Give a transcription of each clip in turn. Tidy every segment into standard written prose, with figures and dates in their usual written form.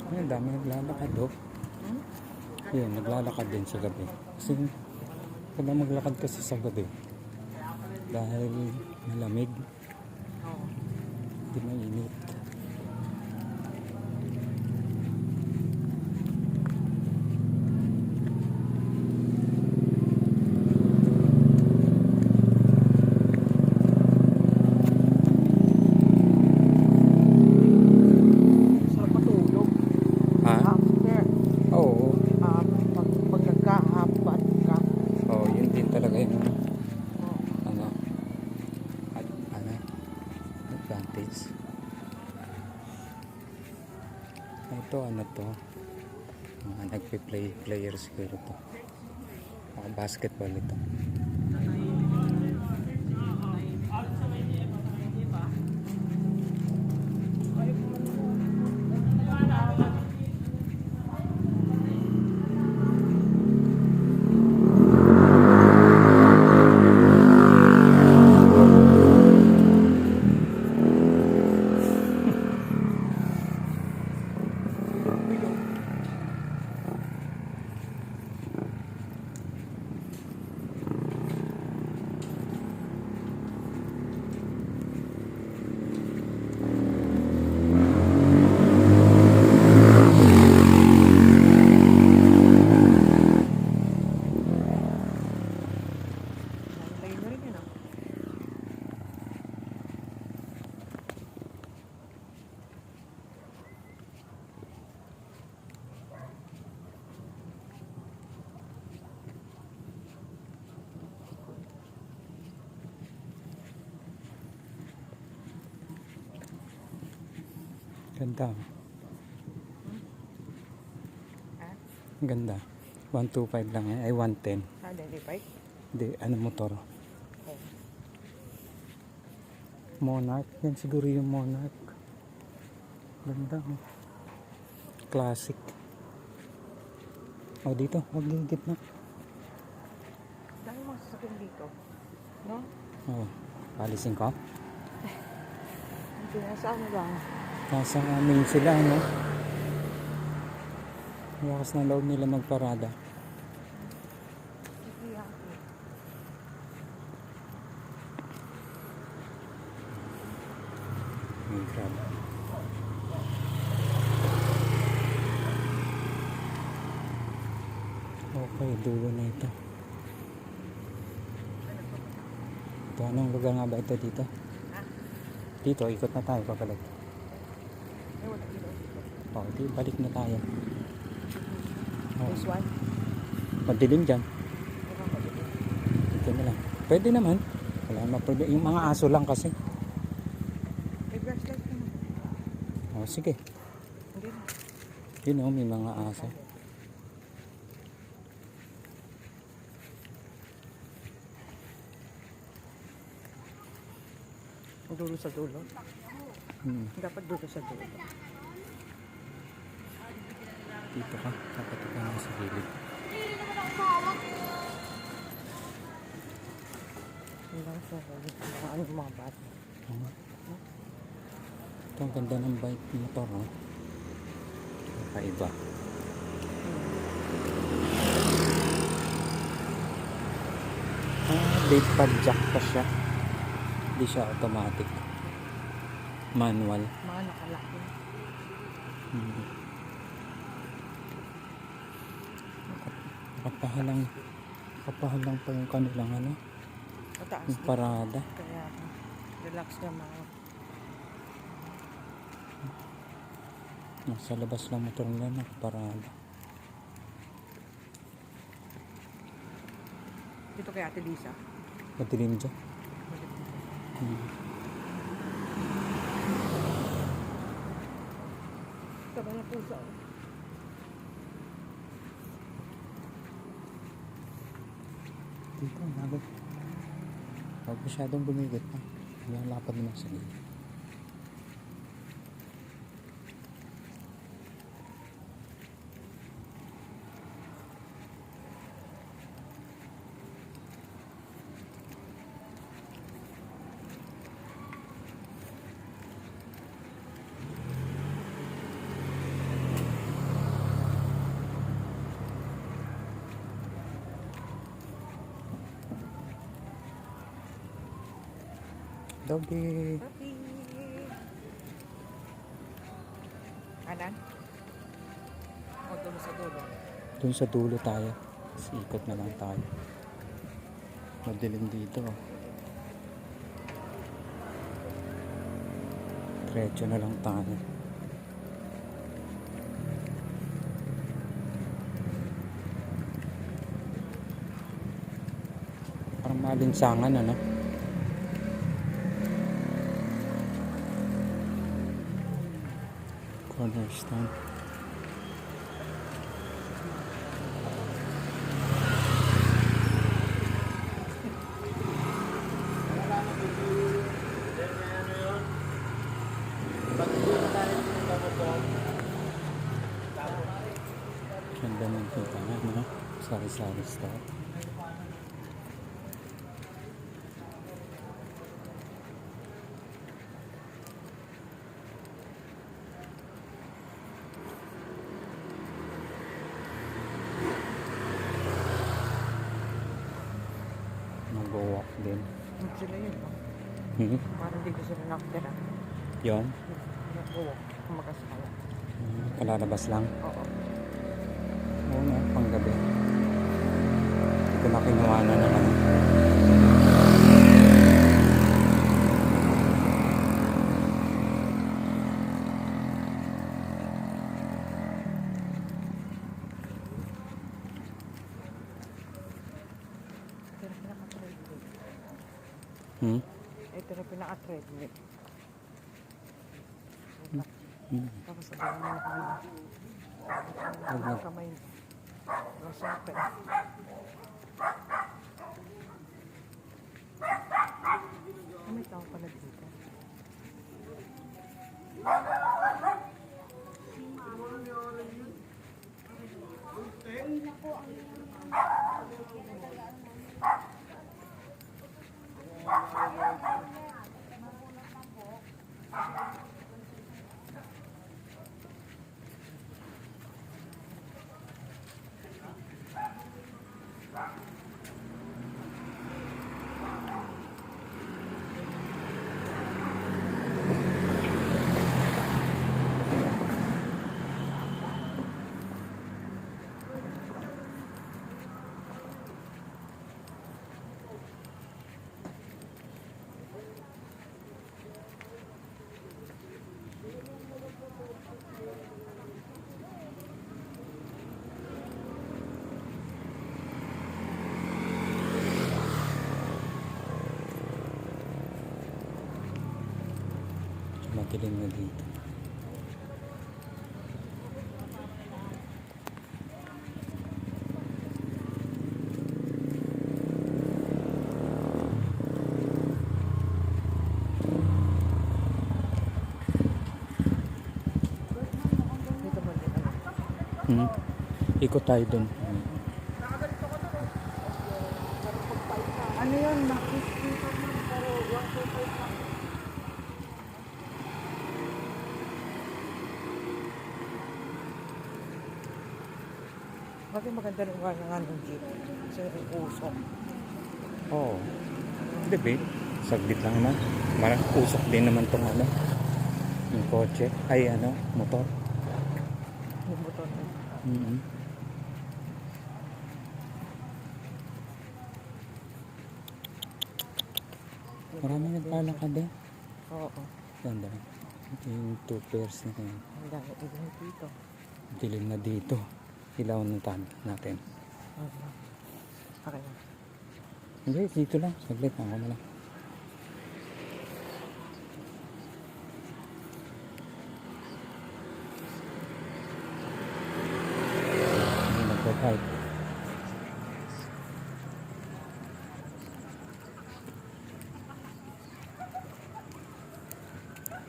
Ay, ang dami naglalakad oh. Yun, naglalakad din sa gabi. Kasi wala maglakad kasi sa gabi. Dahil malamig. Hindi mainit. Sarap matulog. Ha? After, Oo. pag nagkahapat ka. Oo, yun din talaga yung Oh, ano, ano, advantage. Ito, ano to? Mga nagpe-play players siguro to. Basketball ito. layo na rin yun ah. Ganda. Ah, Ganda. 125 lang yan. Ay, 110. identify? Hindi, ano motor? Oh. Monarch. Yan siguro yung Monarch. Ganda. Oh. Classic. O, dito. Huwag gigit na. Dahil mga sasakyan dito. No? O, palisin ko. Hindi na sa ano lang. Nasa amin sila, no? Lakas na loob nila magparada. Sige ah. May grab. Okay, dulo na ito. Ito, anong lugar nga ba ito dito? Dito, ikot na tayo pabalik. Ay, wala dito. O, di, balik na tayo. Oh, This one? madilim dyan. Ewan ko dito. Dito na lang. Pwede naman. Wala naman pwede. Yung mga aso lang kasi. May flashlight ka na. O, sige. Hindi na. Yun o, may mga aso. Dulo sa dulo. Dapat dulo sa dulo. Dito ka. Dapat ito na sa gilid. Hindi lang sa ano mga bata. Oo. Ito ang ganda ng bike motor. Oh. Kakaiba. Date pad jack pa siya. Hindi siya automatic. Manual. Mga nakalaki. Kapahalang pa yung kanilang ano, Mataas yung din. parada. Kaya relax ka mga. Nasa labas lang motor nila na parada. Dito kay Ate Lisa. Madilim dyan. Tama na pusa. Dito, nagod. Huwag masyadong bumigit pa. Lalapad naman sa gilid. Dobby. Papi. Kanan? O, dulo sa dulo. Doon sa dulo tayo. Tapos ikot na lang tayo. Madilim dito. Diretso na lang tayo. Parang malinsangan, ano? Cornerstone. Ganda ng kita nga, no? Sari-sari store. Mag-walk din. Sila yun, no? Hmm? Parang dito sila nakatira. Yun. Nag-walk. Kumakasaya. Kalalabas lang. Oo. Oo nga, panggabi. Hindi ko na kinuha na naman. Ito na pinaka-treadmill. Hmm? Ito na pinaka-treadmill. Hmm. Tapos sabihin mo na Wag. kamay. Rosape. May tao pala dito. Madilim na dito. Dito mo dito. Hmm? Ikot tayo dun. Ano yun? Makikita mo. Pero 125 lang. Bakit maganda rin nga ng jeep? Kasi yung usok. Oo. Hindi ba? Saglit lang naman. Marang usok din naman tong ano. Yung kotse. Ay ano, motor. Yung motor na. Mm-hmm. Marami naglalakad eh. Oo. Ganda. Ito yung 2 pairs na yun. Ang dami din dito. Dilim na dito. Ilaw na natin. Oo. Okay na. Hindi, dito lang. Saglit, ako na lang. Hindi nagpa-pipe.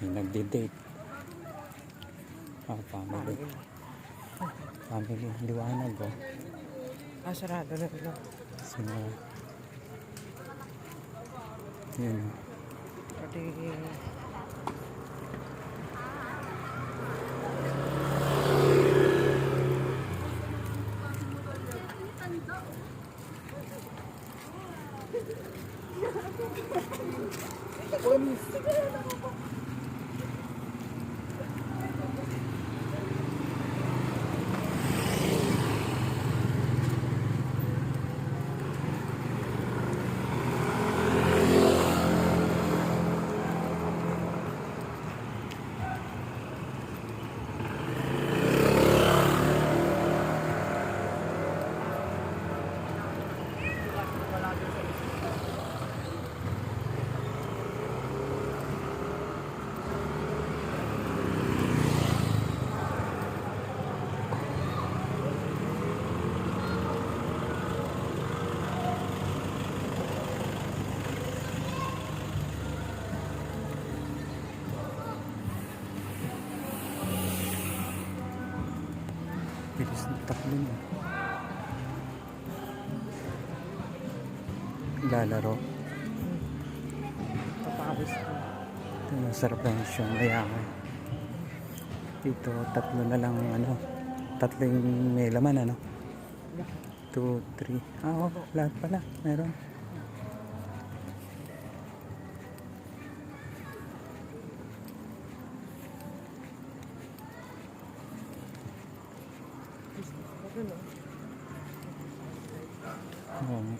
May nagdi-date. Family. Family. Liwanag oh. Sarado na ito. Sino? Yun. Pati Bilis ng takbo niya. Lalaro. Papawis ko. Ito, masarap lang siyang mayaman. Dito, tatlo na lang tatlo yung may laman 2, 3. Oo, lahat pala. Meron. Ano? Oo.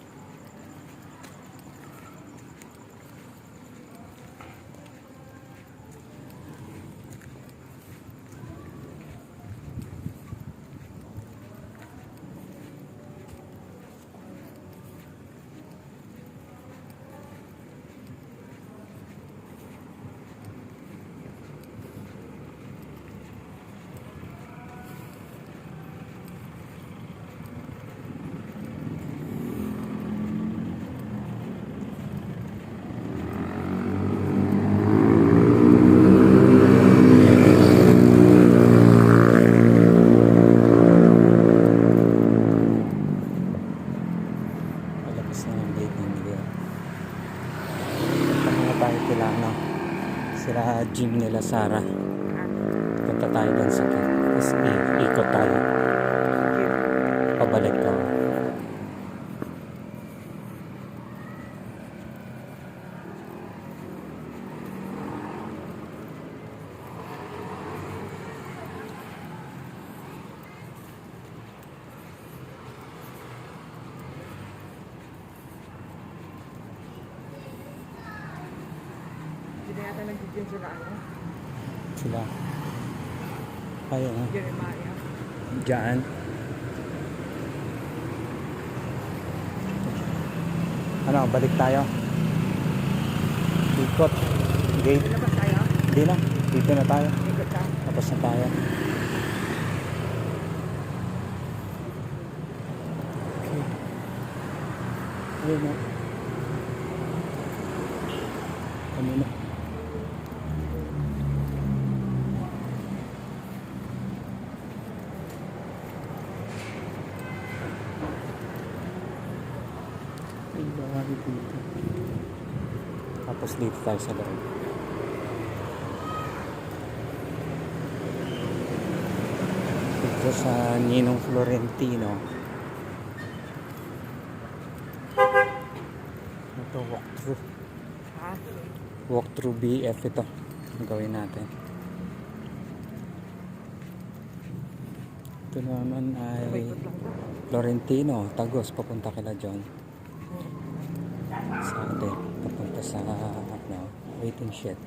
Palabas na yung gate ng Miguel. Punta muna tayo kila sila gym nila Sarah. Punta tayo dun sa gate. Tapos ikot tayo. Pabalik tayo. Hindi na yata nag-gym sila Sila. Ayun Jeremiah. Diyan. Balik tayo. Ikot. Gate. Labas tayo. Hindi na. Dito na tayo. Ikot ka. Tapos na tayo. Okay. Ayun na. Kami na. Ay, bawari dito. Tapos dito tayo sa loob. Dito sa Ninong Florentino. Ito, walkthrough. Ha? Walkthrough BF ito. Ang gawin natin. Ito naman ay Ikot lang to. Florentino, Tagos, papunta kila John. Sa ate, papunta sa waiting shed.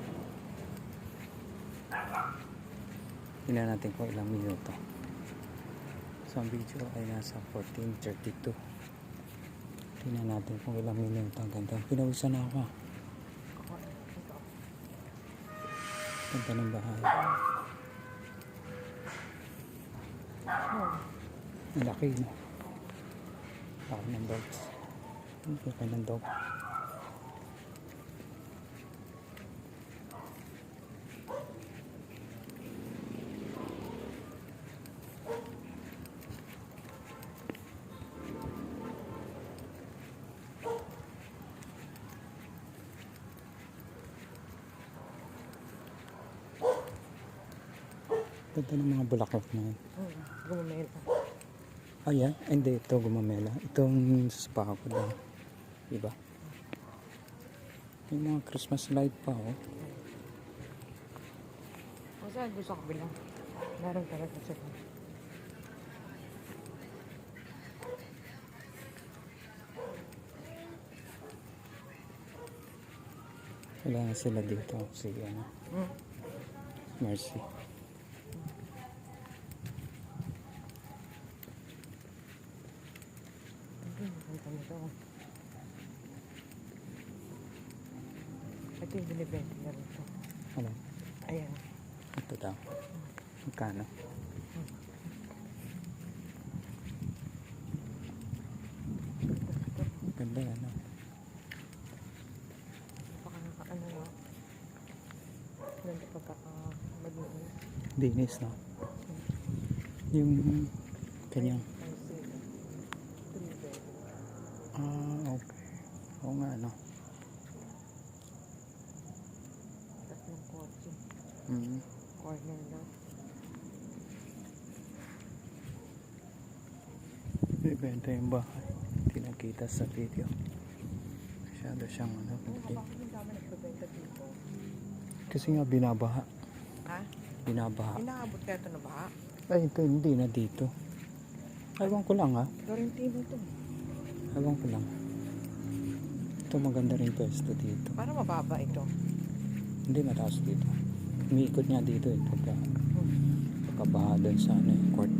Tingnan natin kung ilang minuto. So ang video ay nasa 14:32. Tingnan natin kung ilang minuto. Ang ganda. Pinawisan na ako. Ganda ng bahay. Ang laki, no? Laki ng dogs. Ang laki ng dog. Ganda ng mga bulaklak na yun. Gumamela. Oh yan, hindi ito gumamela. Itong sasapa ko daw. Diba? May mga Christmas light pa oh. O saan gusto ko bilang? Meron talaga sila. Wala na sila dito. Sige, Mercy. Maganda nito. Ito yung binibenta na rito. Ano? Ayan. Ito daw. Magkano? Ganda yan, no? Ano na. Ganda pagkaka-malinis. Dinis, no? Yung Kanyang. Ay, sila. 3 bedroom. Okay. Oo nga, no? Tatlong kotse. Mm. Corner lang. Ibenta yung bahay. Hindi nakita sa video. Masyado siyang ano. Oo, bakit yung dami nagbebenta dito? Kasi nga binabaha. Ha? Binabaha. Inaabot kaya ito na ba? Ay, ito hindi na dito. Ewan ko lang ha. Florentino to. Ewan ko lang. Ito maganda rin pwesto dito. Para mababa ito. Hindi mataas dito. Umiikot nga dito eh. Pagkabaha doon sa ano, court.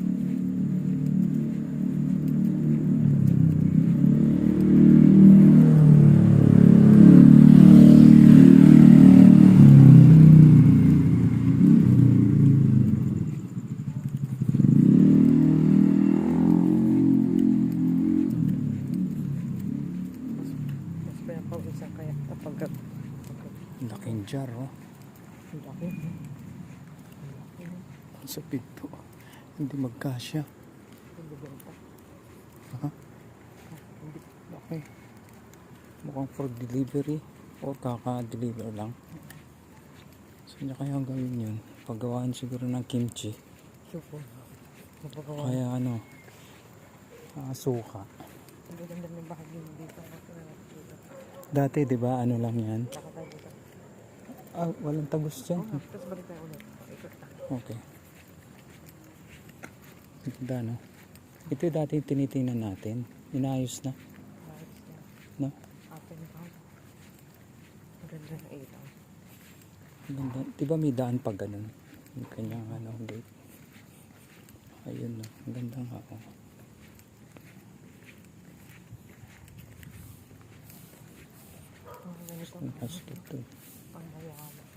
Mas pinapawisan kaya kapag Laking jar oh. ang laki. Sa pinto. Hindi magkasya. Hindi benta. Ha? Hindi. Okay. Mukhang for delivery o kaka-deliver lang. So, niya kaya gawin yun? Paggawaan siguro ng kimchi. Supo. Mapagawa. Kaya ano, suka. Ang ganda ng bahagi mo dito. Dati, di ba, ano lang yan? Nakatayo dito. Walang tagos dyan. Oo nga, tapos balik tayo ulit. Ikot na. Okay. Ganda, no? Ito yung dati yung tinitingnan natin. Inayos na, Ayos na. no? Up and down. Ang ganda ng ilaw. Ganda. Di ba may daan pag ganun? Yung kanyang ano, gate. Ayun, no? Ang ganda nga, oh. Ang ganito. Ang hasto to. Ang mayaman.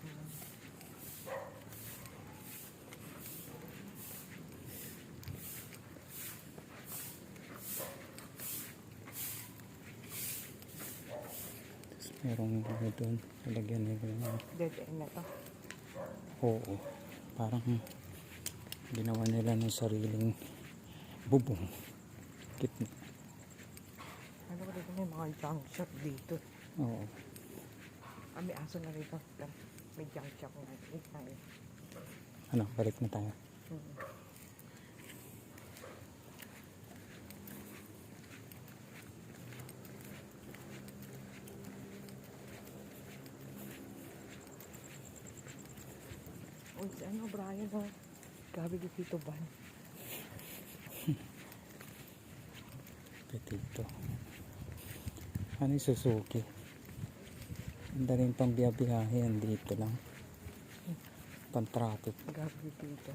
Tapos merong ano doon. Nalagyan nila yung Dead end na to. oo. Parang ginawa nila ng sariling bubong. Gitna. Ano ko dito may mga junk shop dito. Oo. May aso na rito. May junk shop na. Ano, balik na tayo. Uy, si ano, Brian, oh. Gabi di Tito Van. Petito. Ano yung Suzuki? Ang daling pang biyabiyahe. Dito lang. Pan-traffic. Gabi di Tito.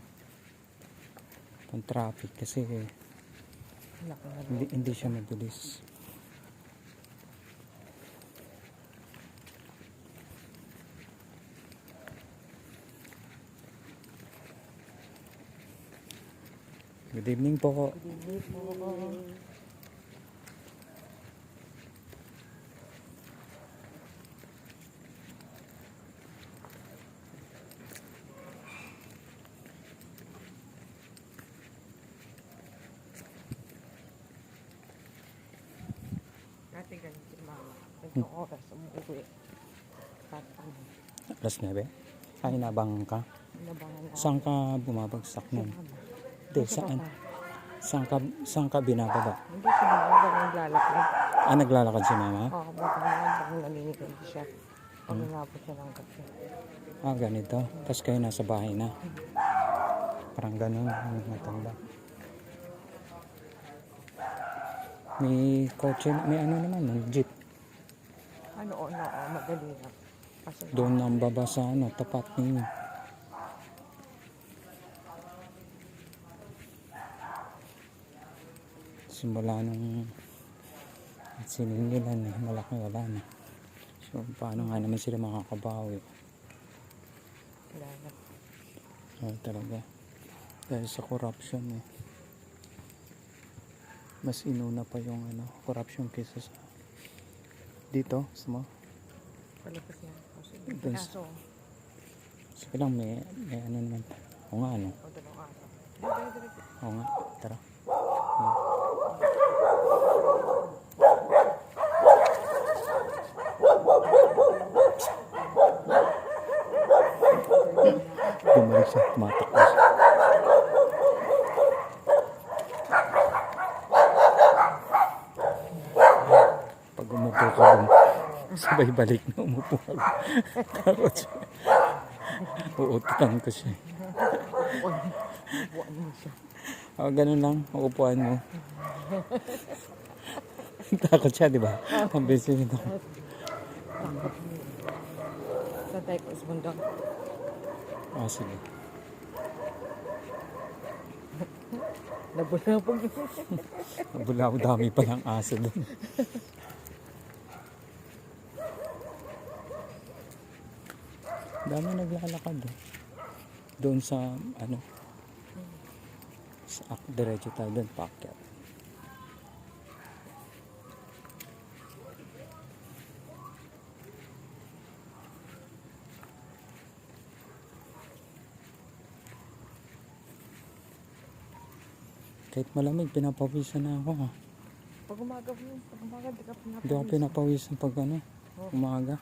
Pan-traffic kasi Laki na hindi siya mabilis. Good evening po. Hindi po. Dati ganun si Mama. Ito oras, umuwi. At ano, Alas 9. Ay, nabangan ka. inabangan na. Saan ka bumabagsak nun? Mama. Hindi, saan? Saan ka binababa? Hindi si Mama, pag naglalakad. Naglalakad si mama? Oo, baka naman pag naninigal siya. Pag nalapot siya ng kape. Ganito. Tapos kayo nasa bahay na. Parang ganun, yung matanda. May kotse, may ano naman, may jeep. Oo, madali lang. Kasi Doon ang baba sa ano, tapat ninyo. Simula nung siningilan malaki wala na. So paano nga naman sila makakabawi? wala na. Talaga. Dahil sa corruption mas inuna pa yung corruption kaysa sa dito sa mo. Palabas yan. Doon Kaso, sige lang may ano naman. O nga ano. o dalawang araw. Hindi, O nga. Tara. nakabong. Sabay balik na umupo ako. Takot siya. Uututan ko siya. Buwan mo siya. Ganun lang, uupuan mo. Takot siya, di ba? Ang busy nito. Saan tayo po sa bundok? Sige. Nabulabog. Bulaw, dami pa ng aso doon. Dami naglalakad doon. Doon sa, diretso tayo doon, paakyat. Kahit malamig, pinapawisan na ako ha. Pag umaga, di ka Hindi ako pinapawisan pag umaga.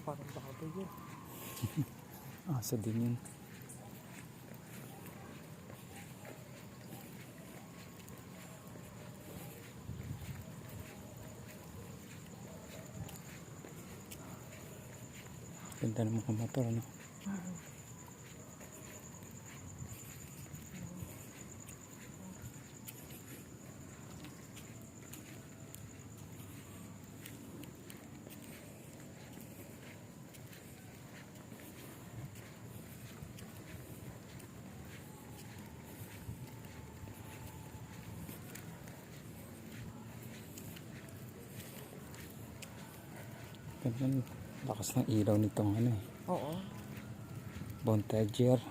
Parang baboy yun. Asa din yun. Ganda ng mga motor, no? Ganda, lakas ng ilaw nitong Oo. Bontagier.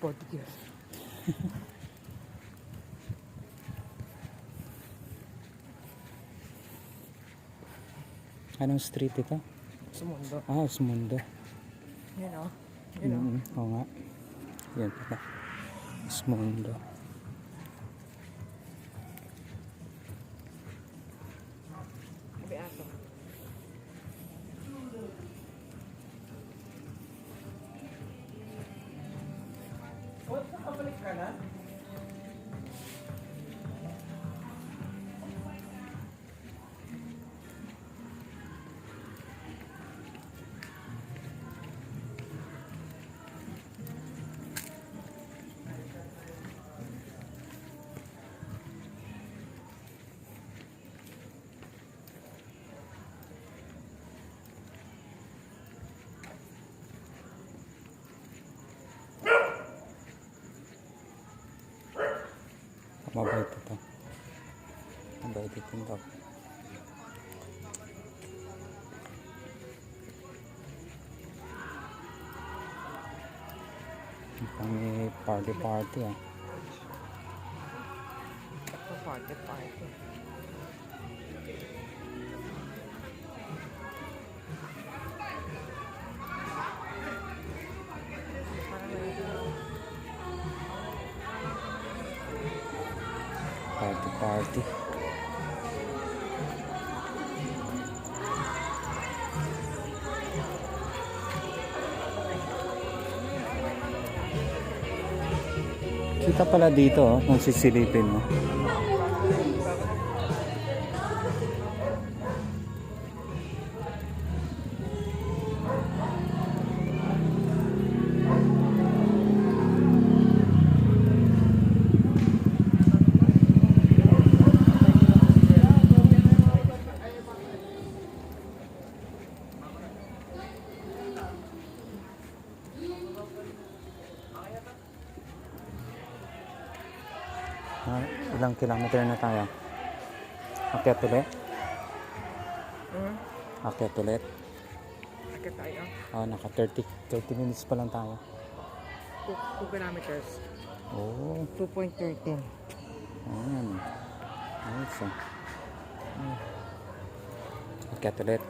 40 years. Anong street ito? Sumundo. Sumundo. Yun o. Yun o. Oo nga. Yan pala. Sumundo. May aso. Nakabalik ka na? Mabait ito. Mabait itong dog. Mukhang may party ah. Party. Party. Kita pala dito kung sisilipin mo. Ilang kilometer na tayo? Akyat ulit? Akyat ulit? Akyat tayo. Naka 30 minutes pa lang tayo. 2 kilometers. 2.13. Ayan. Nice Akyat ulit.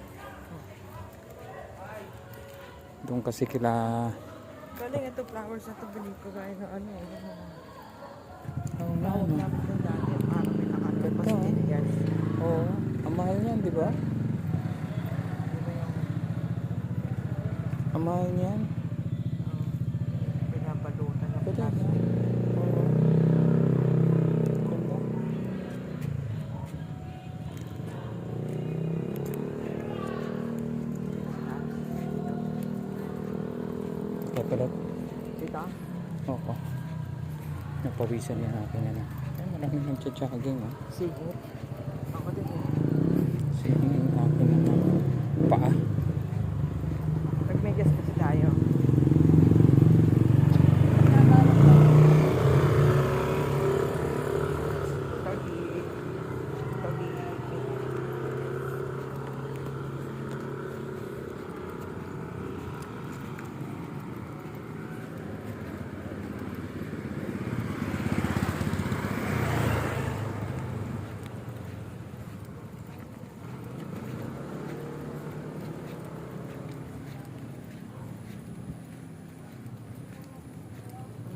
Doon kasi Galing ito flowers na ito. Binig ko gaya ng Oo nga, Tawag namin ng dati. Parang may nakalipas Ito. din yan. Oo. Ang mahal niyan, di ba? Ang mahal niyan. Pinabalutan na. Pwede kulot. Dito? Oo. Napawisan niya akin na. Ay, marami nagja-jogging. Oh. Sige. Ako din eh. Kasi yung akin na paa. Nagmedyas kasi tayo.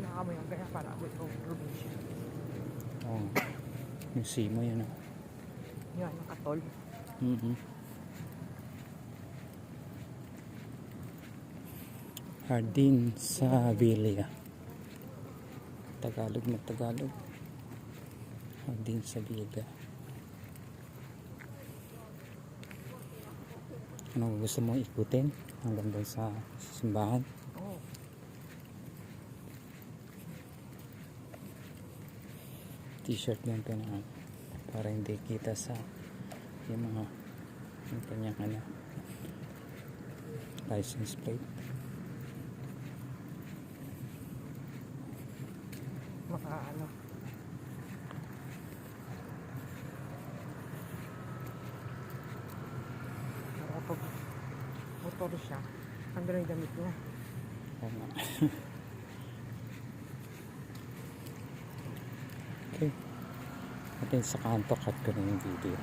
Nakamo yung kaya para abot ko probinsya. Oo. Yung simo yun. Oh. Yun, nakatol. Hardin sa Villa. Tagalog na Tagalog. Hardin sa Villa. Ano gusto mo ikutin hanggang doon sa simbahan? Oo. T-shirt lang ito na para hindi kita sa yung mga yung kanyang ano, license plate. Maka ano. Para pag motor siya, ando na yung damit niya. Oo nga. Okay. At sa kanto, cut ko na yung video.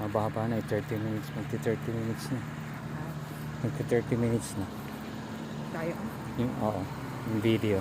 Mababa na 30 minutes. Magti 30 minutes na. Magti 30 minutes na. Tayo. Oo, yung video.